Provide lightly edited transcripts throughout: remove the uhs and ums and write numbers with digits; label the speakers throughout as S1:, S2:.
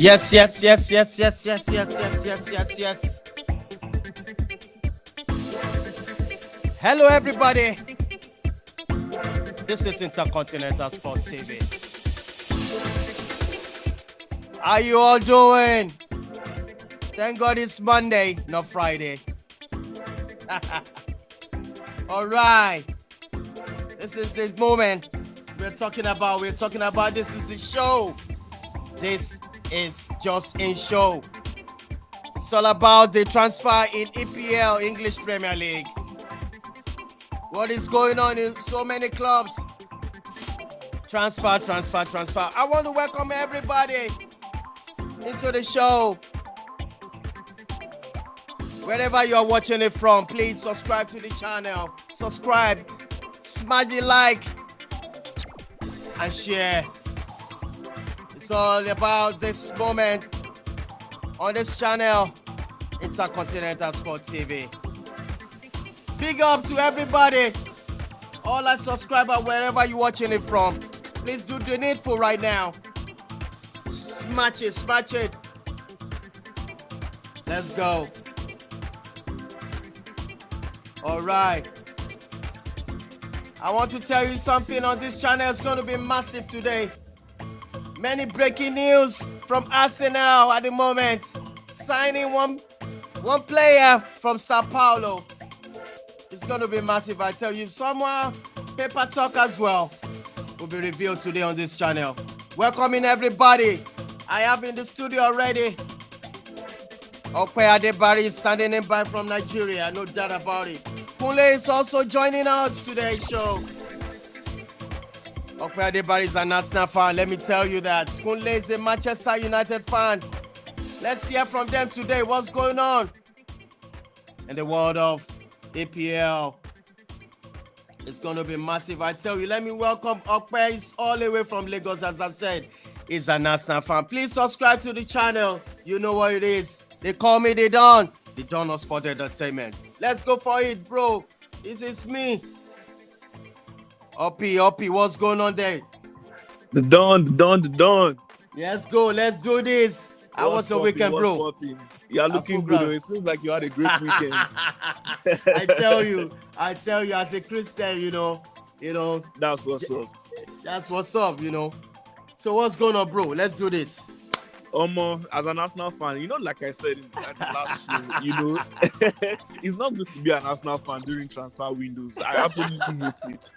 S1: Yes, yes, yes, yes, yes, yes, yes, yes, yes, yes, yes. Hello, everybody. This is Intercontinental Sport TV. How you all doing? Thank God it's Monday, not Friday. All right. This is the moment we're talking about. This is the show. This is just in show. It's all about the transfer in EPL, English Premier League. What is going on in so many clubs? Transfer. I want to welcome everybody into the show. Wherever you are watching it from, please subscribe to the channel. Subscribe, smash the like, and share. It's all about this moment on this channel, Intercontinental Sport TV. Big up to everybody, all our subscribers, wherever you're watching it from. Please do the needful right now. Smash it. Let's go. All right. I want to tell you something on this channel. It's going to be massive today. Many breaking news from Arsenal at the moment. Signing one player from Sao Paulo. It's going to be massive, I tell you. Somewhere, paper talk as well will be revealed today on this channel. Welcoming everybody. I have in the studio already. Ope Adebari is standing in by from Nigeria, no doubt about it. Kunle is also joining us today's show. Ope Adebari is an Arsenal fan, let me tell you that. Kunle is a Manchester United fan. Let's hear from them today. What's going on in the world of EPL? It's going to be massive, I tell you. Let me welcome Okpe. He's all the way from Lagos, as I've said. He's an Arsenal fan. Please subscribe to the channel. You know what it is. They call me the Don of Sport Entertainment. Let's go for it, bro. This is me. Uppy, what's going on there?
S2: The Don.
S1: Let's go. Let's do this. How was your weekend, bro?
S2: You're looking good. It seems like you had a great weekend.
S1: I tell you, as a Christian, you know.
S2: That's what's up.
S1: That's what's up, you know. So what's going on, bro? Let's do this.
S2: As an Arsenal fan, like I said in the last show, it's not good to be an Arsenal fan during transfer windows. I absolutely hate it.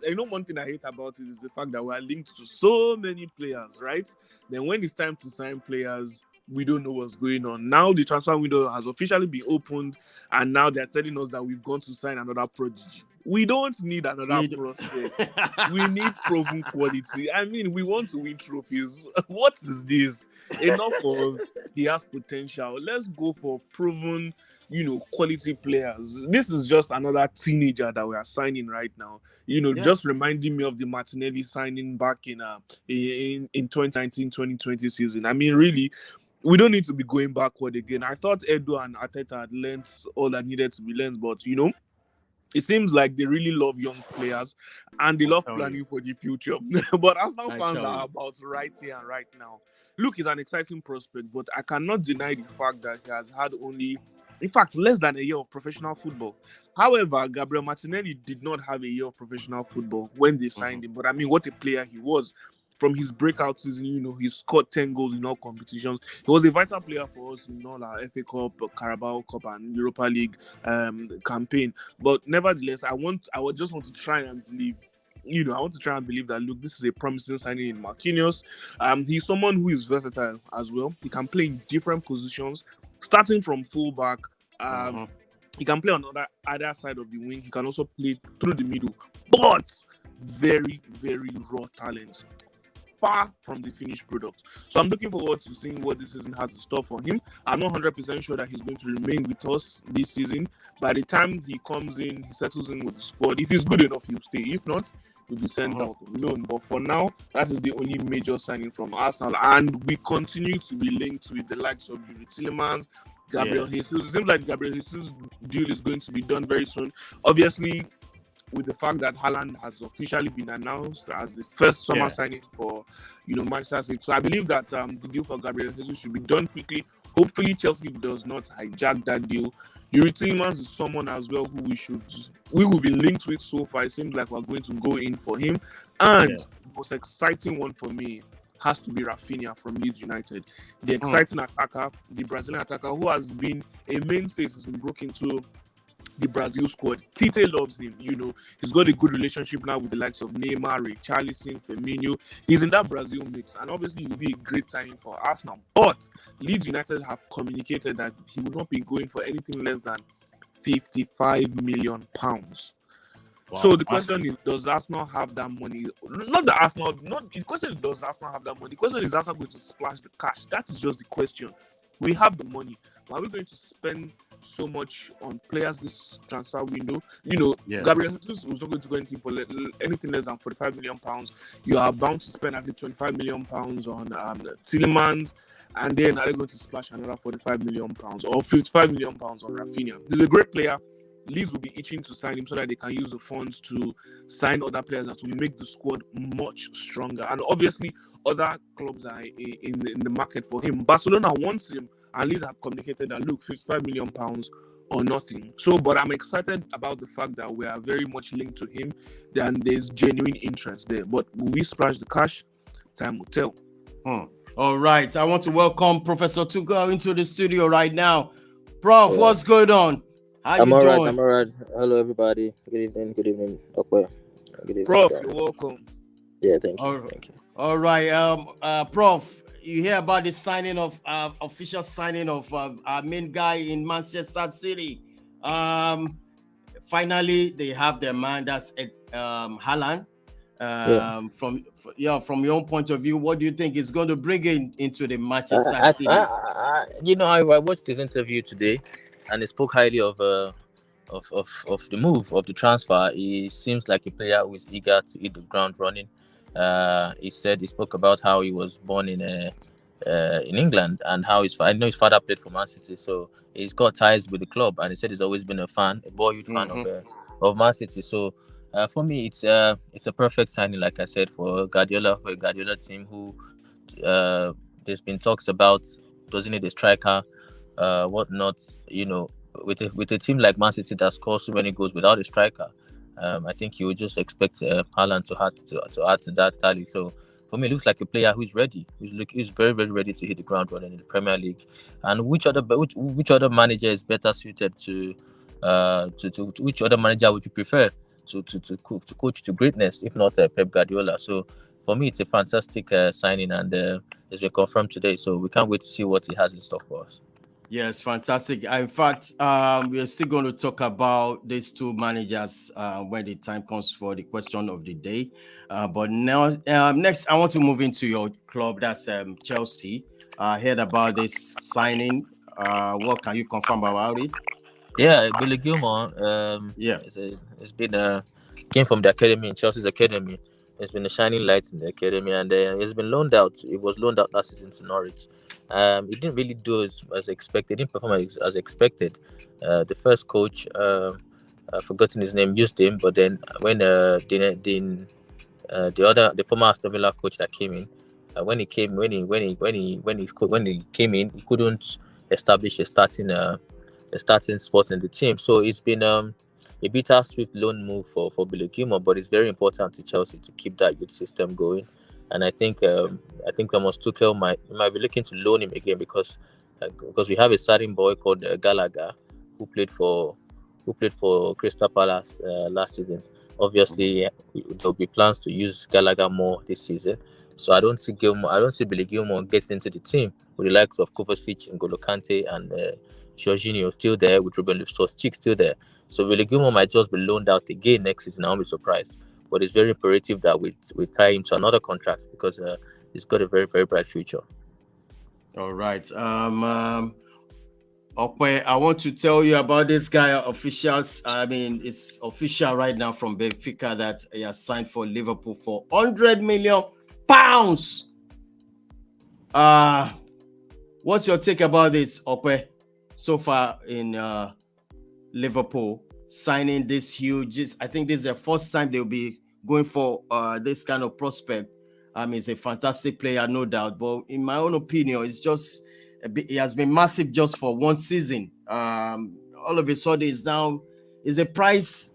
S2: I know one thing I hate about it is the fact that we are linked to so many players, right? Then when it's time to sign players, we don't know what's going on. Now the transfer window has officially been opened, and now they're telling us that we've gone to sign another prodigy. We don't need another prospect. We need proven quality. I mean, we want to win trophies. What is this? Enough of he has potential. Let's go for proven, quality players. This is just another teenager that we are signing right now. Just reminding me of the Martinelli signing back in 2019-2020 season. I mean, really, we don't need to be going backward again. I thought Edo and Arteta had learned all that needed to be learned, but it seems like they really love young players and they love planning for the future. But Arsenal fans are about right here and right now. Look, he's an exciting prospect, but I cannot deny the fact that he has had only, in fact, less than a year of professional football. However, Gabriel Martinelli did not have a year of professional football when they signed him. But I mean, what a player he was. From his breakout season, he scored 10 goals in all competitions. He was a vital player for us in all our FA Cup, Carabao Cup, and Europa League campaign. But nevertheless, I just want to try and believe. I want to try and believe that, look, this is a promising signing in Marquinhos. He's someone who is versatile as well. He can play in different positions, starting from fullback. He can play on either side of the wing. He can also play through the middle. But very, very raw talent. Far from the finished product. So I'm looking forward to seeing what this season has in store for him. I'm not 100% sure that he's going to remain with us this season. By the time he comes in, he settles in with the squad. If he's good enough, he'll stay. If not, he'll be sent out on loan. But for now, that is the only major signing from Arsenal. And we continue to be linked with the likes of Yuri Tillemans, Gabriel Jesus. It seems like Gabriel Jesus' deal is going to be done very soon. Obviously, with the fact that Haaland has officially been announced as the first summer signing for, Manchester City. So I believe that the deal for Gabriel Jesus should be done quickly. Hopefully, Chelsea does not hijack that deal. Yuri Tielemans is someone as well who we will be linked with so far. It seems like we're going to go in for him. And the most exciting one for me has to be Rafinha from Leeds United. The exciting attacker, the Brazilian attacker who has been a mainstay since he broke into the Brazil squad. Tite loves him, He's got a good relationship now with the likes of Neymar, Richarlison, Firmino. He's in that Brazil mix, and obviously he'll be a great signing for Arsenal. But Leeds United have communicated that he will not be going for anything less than £55 million. Wow, so the question is, does Arsenal have that money? The question is, does Arsenal have that money? The question is Arsenal going to splash the cash? That is just the question. We have the money. Are we going to spend so much on players this transfer window? Gabriel Jesus was not going to go anything for anything less than £45 million. You are bound to spend at least £25 million on Tielemans, and then are they going to splash another £45 million or £55 million on Rafinha? He's a great player. Leeds will be itching to sign him so that they can use the funds to sign other players that will make the squad much stronger. And obviously, other clubs are in the market for him. Barcelona wants him, and Leeds have communicated that, look, £55 million or nothing. So, but I'm excited about the fact that we are very much linked to him, and there's genuine interest there. But will we splash the cash? Time will tell.
S1: All right. I want to welcome Professor Tuko into the studio right now. Prof, what's going on? How you doing?
S3: I'm all right. Hello, everybody. Good evening. Okay. Good evening.
S2: Prof, you're welcome.
S3: Yeah, thank you. Thank you.
S1: All right. Prof, you hear about the signing of official signing of our main guy in Manchester City. Finally, they have their man. That's Haaland. From your own point of view, what do you think is going to bring into the Manchester City?
S3: I watched his interview today, and he spoke highly of the move, of the transfer. He seems like a player who is eager to hit the ground running. He spoke about how he was born in England, and how I know his father played for Man City, so he's got ties with the club, and he said he's always been a boyhood fan of Man City. So for me, it's a perfect signing, like I said, for a Guardiola team who there's been talks about doesn't need a striker, whatnot. With a team like Man City that scores so many goals without a striker, I think you would just expect Haaland to add to that tally. So for me, it looks like a player who's ready. He's very, very ready to hit the ground running in the Premier League. And which other manager is better suited to which other manager would you prefer to coach to greatness, if not Pep Guardiola? So for me, it's a fantastic signing, and it's been confirmed today. So we can't wait to see what he has in stock for us.
S1: Yes, fantastic. In fact, we are still going to talk about these two managers when the time comes for the question of the day. But now, next, I want to move into your club. That's Chelsea. I heard about this signing. What can you confirm about it?
S3: Yeah, Billy Gilmore. It's been came from the academy, in Chelsea's academy. It's been a shining light in the academy, and it's been loaned out. It was loaned out last season to Norwich. It didn't really do as expected. It didn't perform as expected. The first coach, I've forgotten his name, used him, but then when the former Aston Villa coach that came in, when he came in, he couldn't establish a starting spot in the team. So it's been a bittersweet loan move for Billy Gilmore, but it's very important to Chelsea to keep that youth system going. And I think Thomas Tuchel might be looking to loan him again because we have a starting boy called Gallagher who played for Crystal Palace last season. Obviously, there'll be plans to use Gallagher more this season. So I don't see Billy Gilmore getting into the team with the likes of Kovacic, N'Golo Kante, and Jorginho still there, with Ruben Loftus-Cheek still there. So Billy Gilmore might just be loaned out again next season. I won't be surprised. But it's very imperative that we tie him to another contract because he's got a very, very bright future.
S1: All right. Okay, I want to tell you about this guy, officials. I mean, it's official right now from Benfica that he has signed for Liverpool for £100 million. What's your take about this, Ope, so far in Liverpool? signing this huge. I think this is the first time they'll be going for this kind of prospect. He's a fantastic player, no doubt. But in my own opinion, it's just it has been massive just for one season. All of a sudden, is a price.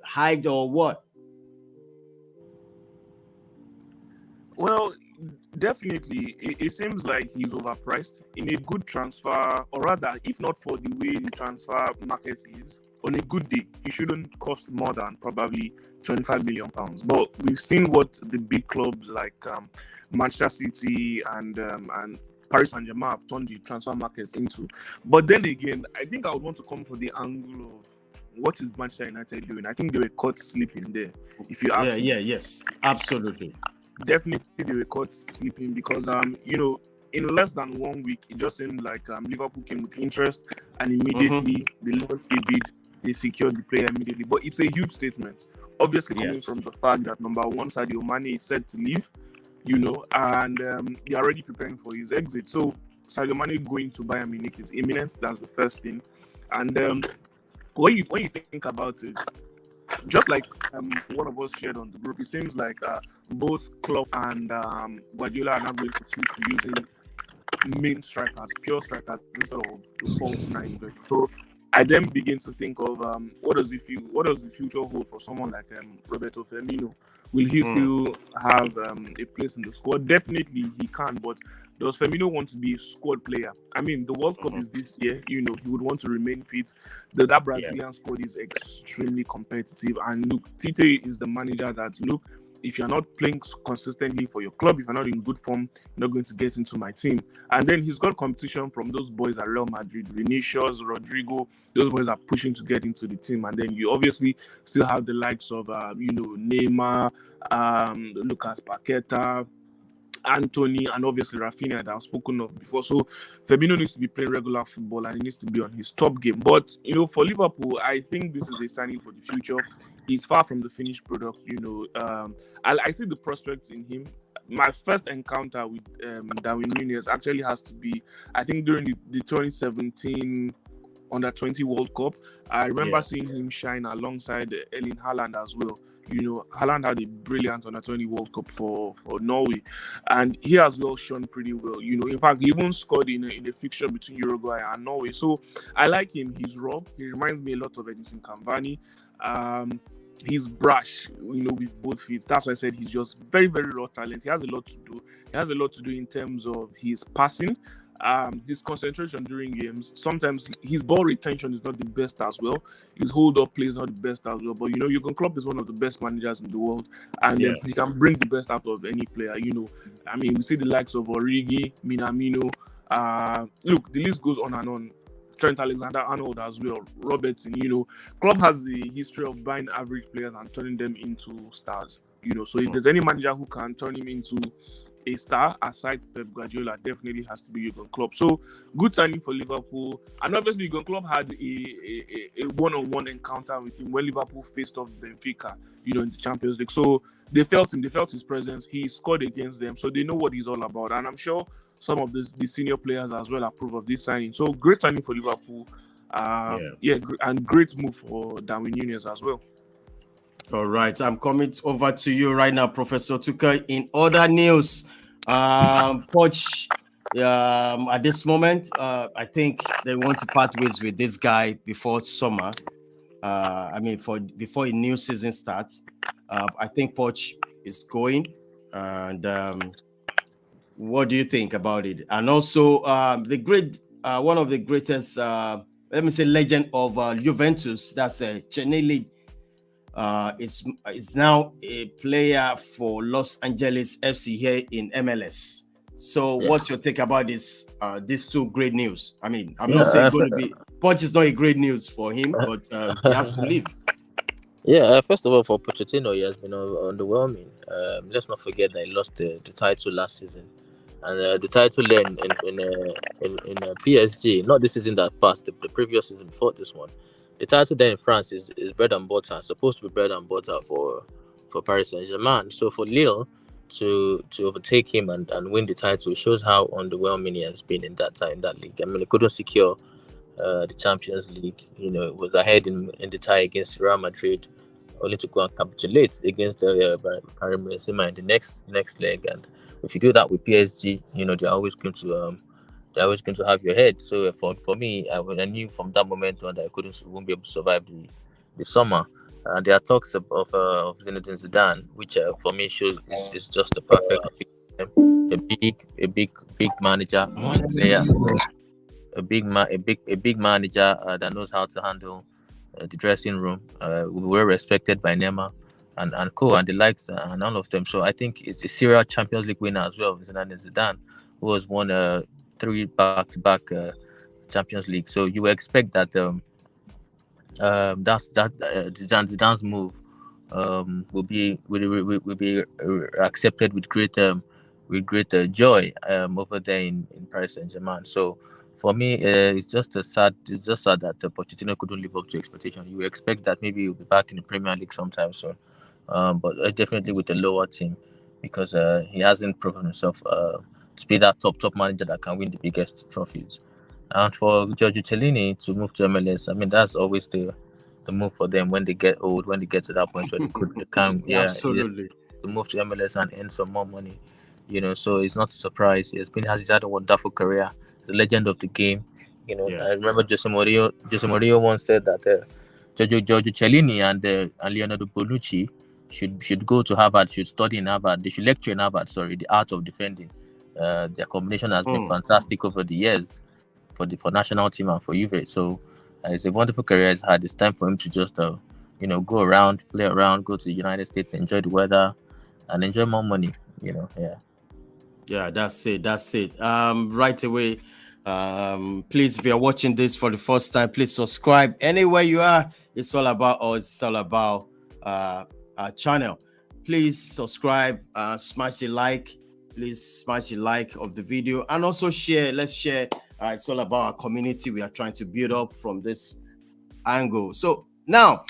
S1: Hiked or what?
S2: Well, definitely, it seems like he's overpriced in a good transfer, or rather, if not for the way the transfer market is, on a good day, he shouldn't cost more than probably £25 million. But we've seen what the big clubs like Manchester City and Paris Saint-Germain have turned the transfer markets into. But then again, I think I would want to come for the angle of what is Manchester United doing. I think they were caught sleeping there. If you ask me.
S1: Yes, absolutely.
S2: Definitely they were caught sleeping because in less than 1 week it just seemed like Liverpool came with interest and immediately they launched a bid, they secured the player immediately. But it's a huge statement, obviously coming from the fact that number one, Sadio Mane is set to leave, and they're already preparing for his exit. So Sadio Mane going to Bayern Munich is imminent. That's the first thing. And when you think about it, just like one of us shared on the group, it seems like both Klopp and Guardiola are now going to switch to using main strikers, pure strikers, instead of the false nine. So I then begin to think of what does the future hold for someone like Roberto Firmino? Will he still have a place in the squad? Definitely he can, but does Firmino want to be a squad player? I mean, the World Cup is this year. He would want to remain fit. That Brazilian squad is extremely competitive. And look, Tite is the manager that, if you're not playing consistently for your club, if you're not in good form, you're not going to get into my team. And then he's got competition from those boys at Real Madrid, Vinicius, Rodrigo. Those boys are pushing to get into the team. And then you obviously still have the likes of, Neymar, Lucas Paqueta, Anthony, and obviously Rafinha that I've spoken of before. So Firmino needs to be playing regular football and he needs to be on his top game. But for Liverpool, I think this is a signing for the future. He's far from the finished product. I see the prospects in him. My first encounter with Darwin Núñez actually has to be, I think, during the 2017 Under-20 World Cup. I remember seeing him shine alongside Erling Haaland as well. Haaland had a brilliant Under-20 World Cup for Norway, and he as well shone pretty well. In fact, he even scored in a fixture between Uruguay and Norway. So I like him. He's raw. He reminds me a lot of Edinson Cavani. He's brash, with both feet. That's why I said he's just very, very raw talent. He has a lot to do. He has a lot to do in terms of his passing. His concentration during games. Sometimes his ball retention is not the best as well. His hold-up play is not the best as well. But Jurgen Klopp is one of the best managers in the world, and he can bring the best out of any player. We see the likes of Origi, Minamino. Look, the list goes on and on. Trent Alexander-Arnold as well, Robertson. Klopp has the history of buying average players and turning them into stars. So if there's any manager who can turn him into a star aside Pep Guardiola, definitely has to be Jurgen Klopp. So good signing for Liverpool. And obviously Jurgen Klopp had a one-on-one encounter with him when Liverpool faced off Benfica, in the Champions League. So they felt him, they felt his presence. He scored against them, so they know what he's all about. And I'm sure some of the senior players as well approve of this signing. So great signing for Liverpool. And great move for Darwin Núñez as well.
S1: All right, I'm coming over to you right now, Professor Tuka. In other news, Poch, at this moment, I think they want to part ways with this guy before summer. Before a new season starts. I think Poch is going. And what do you think about it? And also, one of the greatest, legend of Juventus, that's Chenelli. Is now a player for Los Angeles FC here in MLS. So what's your take about these two great news? I'm not saying going to be Poch is not a great news for him, but he has to leave.
S3: First of all, for Pochettino, he has been underwhelming. Let's not forget that he lost the title last season, and the title then in PSG, not this season that passed, the previous season before this one. The title then in France is bread and butter, supposed to be bread and butter for Paris Saint-Germain. So for Lille to overtake him and win the title shows how underwhelming he has been in that league. He couldn't secure the Champions League. It was ahead in the tie against Real Madrid, only to go and capitulate against Karim Benzema in the next leg. And if you do that with PSG, they're always going to have your head. So for me, when I knew from that moment on that I won't be able to survive the summer. There are talks of Zinedine Zidane, which for me shows is just a perfect fit. A big manager, player, a big manager that knows how to handle the dressing room. Well respected by Neymar and co and the likes and all of them. So I think it's a serial Champions League winner as well, Zidane, who has won 3 back-to-back Champions League. So you expect that Zidane's move will be accepted with great joy over there in Paris Saint-Germain. So for me, it's just sad that Pochettino couldn't live up to expectation. You expect that maybe he'll be back in the Premier League sometime soon, but definitely with a lower team, because he hasn't proven himself to be that top manager that can win the biggest trophies. And for Giorgio Chiellini to move to MLS, I mean, that's always the move for them when they get old, when they get to that point where they can
S1: Absolutely.
S3: to move to MLS and earn some more money. So it's not a surprise. He's had a wonderful career, the legend of the game. I remember Jose Mourinho once said that Giorgio Chiellini and Leonardo Bonucci should go to Harvard, should study in Harvard. They should lecture in Harvard. The art of defending. Their combination has been fantastic over the years for national team and for Juve. So it's a wonderful career he's had. It's time for him to just go around, play around, go to the United States, enjoy the weather, and enjoy more money.
S1: Yeah, that's it. Right away. Please, if you're watching this for the first time, please subscribe anywhere you are. It's all about us. It's all about our channel. Please subscribe, smash the like. Please smash the like of the video and also share. Let's share. It's all about our community we are trying to build up from this angle. So now,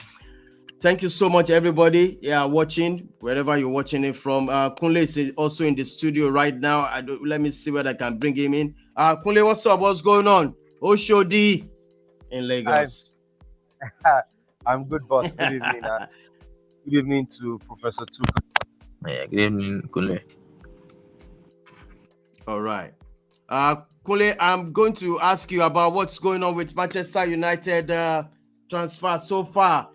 S1: thank you so much, everybody. Watching wherever you're watching it from. Kunle is also in the studio right now. Let me see whether I can bring him in. Kunle, what's up? What's going on? Oshodi in Lagos.
S4: I'm good, boss. Good evening. Good evening to Professor Tuka.
S3: Yeah, good evening, Kunle.
S1: All right. Kunle, I'm going to ask you about what's going on with Manchester United transfer so far.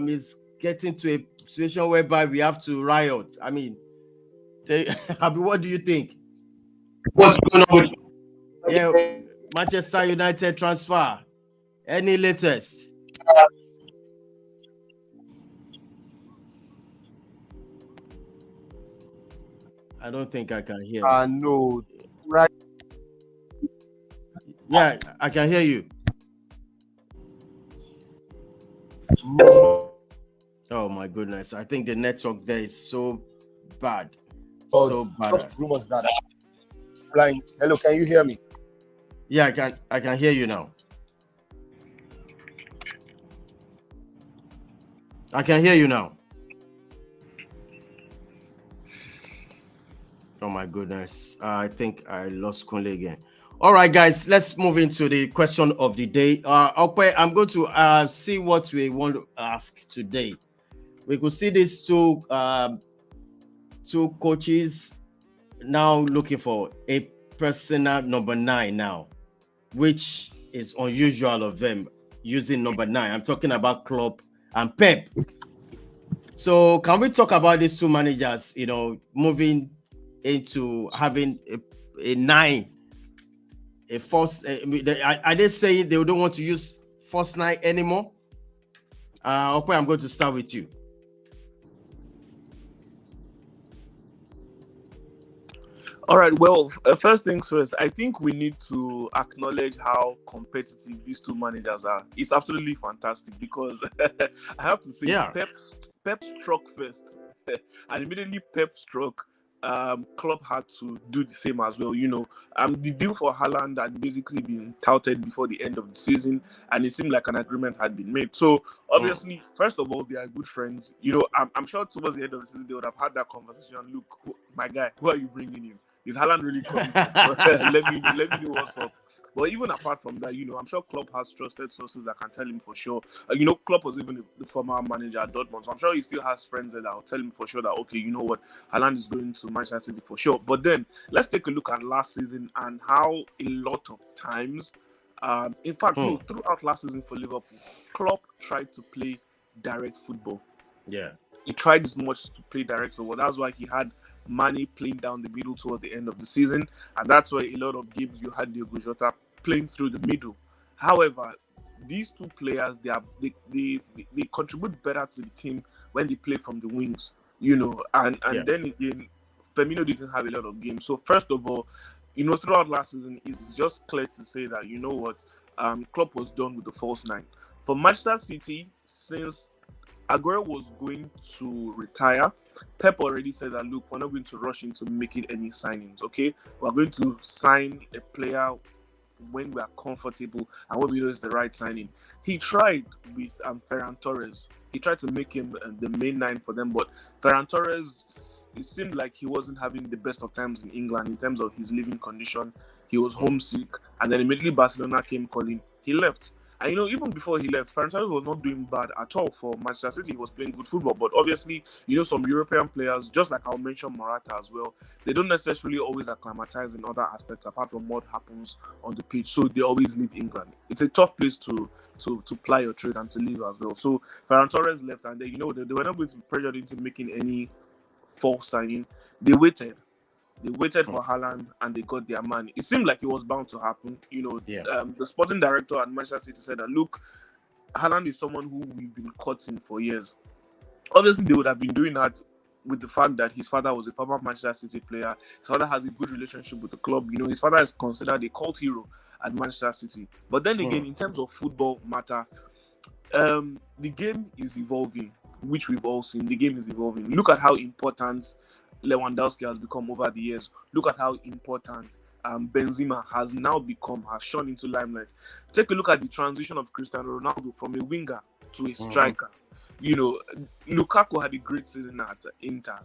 S1: Is getting to a situation whereby we have to riot. I mean, what do you think?
S4: What's going on with
S1: Manchester United transfer? Any latest? I don't think I can hear.
S4: No, right.
S1: Yeah, I can hear you. Oh my goodness! I think the network there is so bad. So bad.
S4: Just rumors that flying. Hello, can you hear me?
S1: Yeah, I can hear you now. I can hear you now. Oh my goodness. I think I lost Kunle again. All right, guys, let's move into the question of the day. Okay, I'm going to see what we want to ask today. We could see these two coaches now looking for a personal number 9 now, which is unusual of them using number 9. I'm talking about Klopp and Pep. So can we talk about these two managers, moving into having a 9, a false? Are they saying they don't want to use false 9 anymore? Okay, I'm going to start with you.
S2: All right. Well, first things first, I think we need to acknowledge how competitive these two managers are. It's absolutely fantastic because I have to say, Pep struck first, and immediately Pep struck. Klopp had to do the same as well. The deal for Haaland had basically been touted before the end of the season, and it seemed like an agreement had been made. So obviously, first of all, they are good friends. I'm sure towards the end of the season they would have had that conversation. Look, my guy, who are you bringing in? Is Haaland really coming? let me know what's up. But even apart from that, I'm sure Klopp has trusted sources that can tell him for sure. Klopp was even the former manager at Dortmund, so I'm sure he still has friends there that will tell him for sure that, okay, you know what, Haaland is going to Manchester City for sure. But then let's take a look at last season and how a lot of times, in fact, no, throughout last season for Liverpool, Klopp tried to play direct football.
S1: Yeah.
S2: He tried as much to play direct football. That's why he had Mane playing down the middle towards the end of the season, and that's why a lot of games you had Diogo Jota playing through the middle. However, these two players, they contribute better to the team when they play from the wings, and then again, Firmino didn't have a lot of games. So first of all, throughout last season, it's just clear to say that, Klopp was done with the false nine. For Manchester City, since Aguero was going to retire, Pep already said that, look, we're not going to rush into making any signings, okay? We're going to sign a player when we are comfortable and when we know it's the right signing. He tried with Ferran Torres. He tried to make him the main nine for them, but Ferran Torres, it seemed like he wasn't having the best of times in England in terms of his living condition. He was homesick, and then immediately Barcelona came calling. He left. And even before he left, Ferran Torres was not doing bad at all for Manchester City. He was playing good football. But obviously, some European players, just like I'll mention Morata as well, they don't necessarily always acclimatize in other aspects apart from what happens on the pitch. So they always leave England. It's a tough place to ply your trade and to live as well. So Ferran Torres left, and they were not going to be pressured into making any false signing. They waited. They waited for Haaland and they got their man. It seemed like it was bound to happen. The sporting director at Manchester City said that, look, Haaland is someone who we've been courting for years. Obviously, they would have been doing that with the fact that his father was a former Manchester City player. His father has a good relationship with the club. His father is considered a cult hero at Manchester City. But then again, in terms of football matter, the game is evolving, which we've all seen. The game is evolving. Look at how important Lewandowski has become over the years. Look at how important Benzema has shone into limelight. Take a look at the transition of Cristiano Ronaldo from a winger to a striker. Lukaku had a great season at Inter.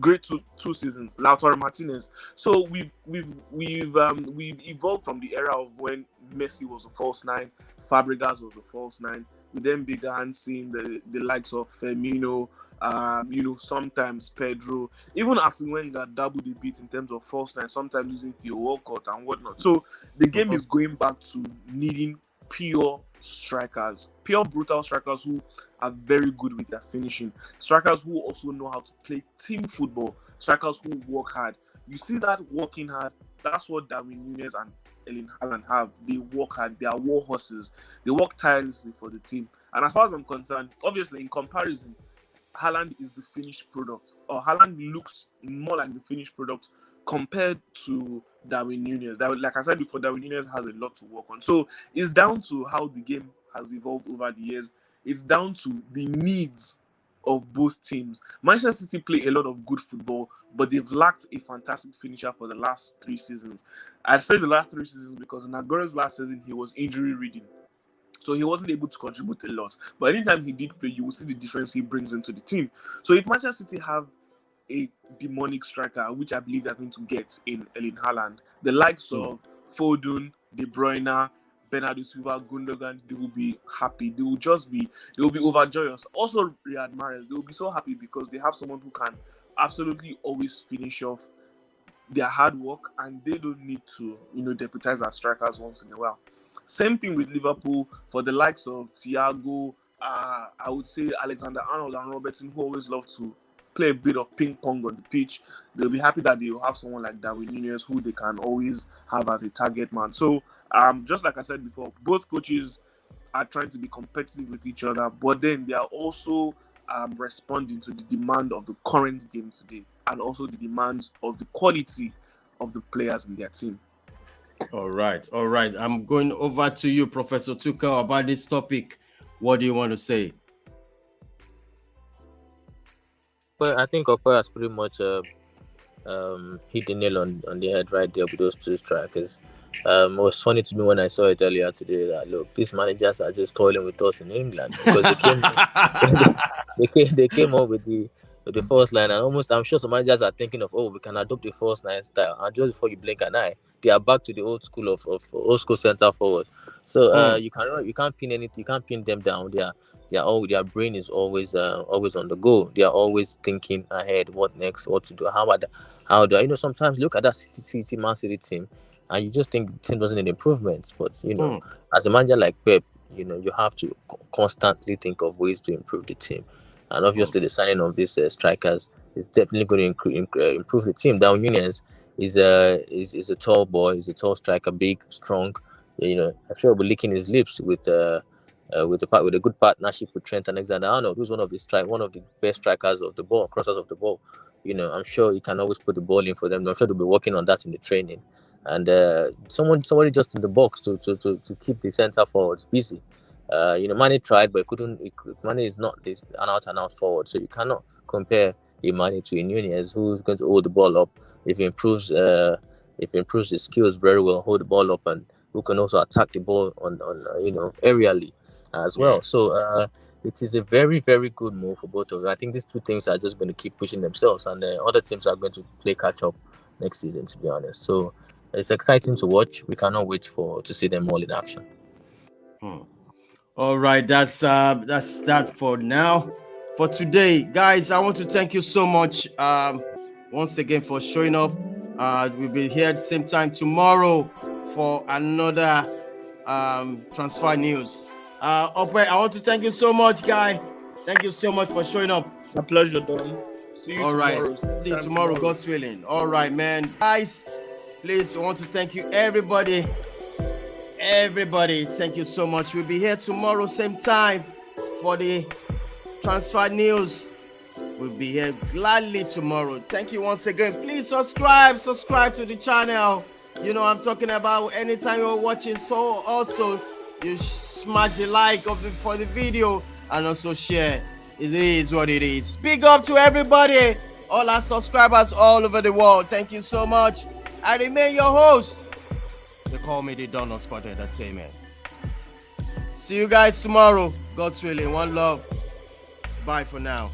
S2: Great two seasons. Lautaro Martinez. So we've evolved from the era of when Messi was a false nine, Fabregas was a false nine. We then began seeing the likes of Firmino, sometimes Pedro, even Arsene Wenger dabbled a bit in terms of false nine, sometimes using Theo Walcott and whatnot. So the game is going back to needing pure strikers, pure brutal strikers who are very good with their finishing, strikers who also know how to play team football, strikers who work hard. You see that working hard, that's what Darwin Núñez and Erling Haaland have. They work hard, they are war horses, they work tirelessly for the team. And as far as I'm concerned, obviously in comparison, Haaland is the finished product, or Haaland looks more like the finished product compared to Darwin Núñez. Like I said before, Darwin Núñez has a lot to work on. So it's down to how the game has evolved over the years. It's down to the needs of both teams. Manchester City play a lot of good football, but they've lacked a fantastic finisher for the last 3 seasons. I'd say the last 3 seasons because in Aguero's last season, he was injury-ridden. So he wasn't able to contribute a lot. But anytime he did play, you will see the difference he brings into the team. So if Manchester City have a demonic striker, which I believe they're going to get in Erling Haaland, the likes of Foden, De Bruyne, Bernardo Silva, Gundogan, they will be happy. They will be overjoyous. Also, Riyad Mahrez, they will be so happy because they have someone who can absolutely always finish off their hard work, and they don't need to, deputize as strikers once in a while. Same thing with Liverpool for the likes of Thiago, I would say Alexander-Arnold and Robertson, who always love to play a bit of ping pong on the pitch. They'll be happy that they will have someone like Darwin Núñez who they can always have as a target man. So just like I said before, both coaches are trying to be competitive with each other, but then they are also responding to the demand of the current game today and also the demands of the quality of the players in their team.
S1: All right. I'm going over to you, Professor Tuchel, about this topic. What do you want to say?
S3: Well, I think Opa has pretty much hit the nail on the head right there with those 2 strikers. It was funny to me when I saw it earlier today that, look, these managers are just toiling with us in England because they came up with the with the false line, and almost I'm sure some managers are thinking of, oh, we can adopt the false line style, and just before you blink an eye, they are back to the old school of old school centre forward. So you can't pin anything, you can't pin them down. Their brain is always on the go. They are always thinking ahead, what next, what to do, how do I, sometimes look at that Man City team, and you just think the team doesn't need improvements, but as a manager like Pep, you have to constantly think of ways to improve the team. And obviously, the signing of these strikers is definitely going to improve the team. Down Nunez is a tall boy, he's a tall striker, big, strong. I'm sure he'll be licking his lips with a good partnership with Trent Alexander-Arnold, who's one of the best strikers of the ball, crossers of the ball. I'm sure he can always put the ball in for them. I'm sure they'll be working on that in the training. And somebody just in the box to keep the centre forwards busy. Mane tried, but Mane is not an out forward, so you cannot compare Mane to Nunez, who's going to hold the ball up if he improves his skills very well, hold the ball up, and who can also attack the ball on aerially as well. So it is a very, very good move for both of them. I think these two teams are just going to keep pushing themselves, and other teams are going to play catch up next season, to be honest. So it's exciting to watch. We cannot wait to see them all in action.
S1: All right, that's that for now. For today, guys, I want to thank you so much once again for showing up. We'll be here at the same time tomorrow for another transfer news. Ope, I want to thank you so much, guy. Thank you so much for showing up.
S2: A pleasure, Don. See you tomorrow.
S1: See you tomorrow, God's willing. All right, man. Guys, please, I want to thank you, everybody. Everybody, thank you so much. We'll be here tomorrow, same time, for the transfer news. We'll be here gladly tomorrow. Thank you once again. Please subscribe to the channel. I'm talking about anytime you're watching. So also, you smash the like for the video and also share. It is what it is. Big up to everybody, all our subscribers all over the world. Thank you so much. I remain your host. They call me the Don of Sport Entertainment. See you guys tomorrow. God's willing. One love. Bye for now.